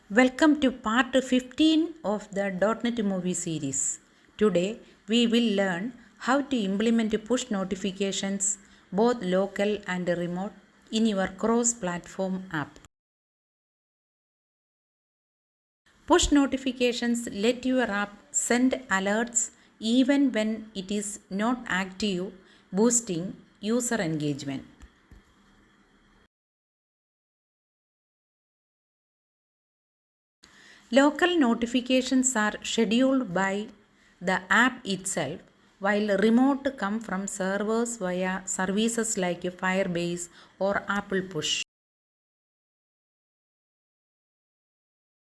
Welcome to part 15 of the .NET Movie series. Today we will learn how to implement push notifications both local and remote in your cross-platform app. Push notifications let your app send alerts even when it is not active, boosting user engagement. Local notifications are scheduled by the app itself, while remote come from servers via services like Firebase or Apple Push.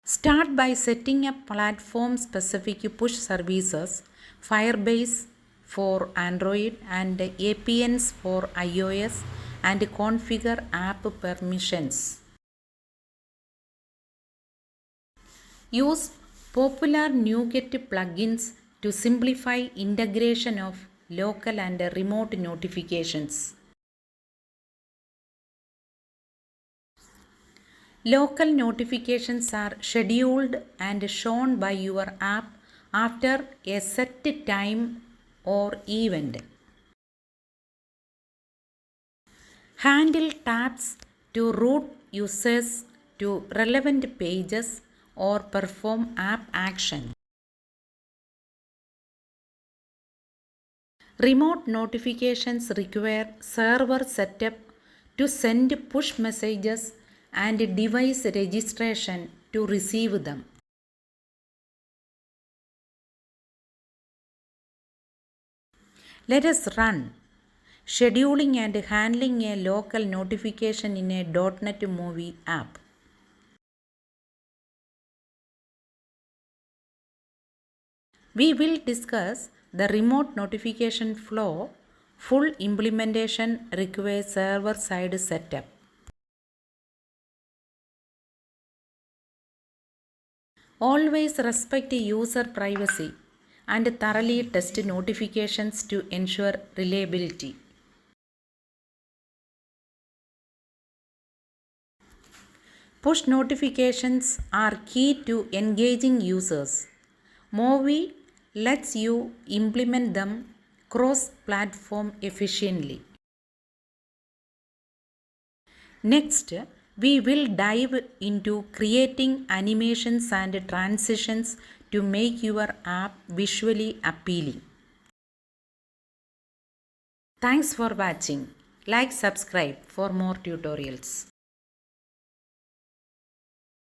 Start by setting up platform-specific push services, Firebase for Android and APNs for iOS, and configure app permissions. Use popular NuGet plugins to simplify integration of local and remote notifications. Local notifications are scheduled and shown by your app after a set time or event. Handle tabs to route users to relevant pages or perform app action. Remote notifications require server setup to send push messages and device registration to receive them. Let us run scheduling and handling a local notification in a .NET Movie app. We will discuss the remote notification flow. Full implementation requires server-side setup. Always respect user privacy and thoroughly test notifications to ensure reliability. Push notifications are key to engaging users. MAUI lets you implement them cross-platform efficiently. Next, we will dive into creating animations and transitions to make your app visually appealing. Thanks for watching. Like, subscribe for more tutorials.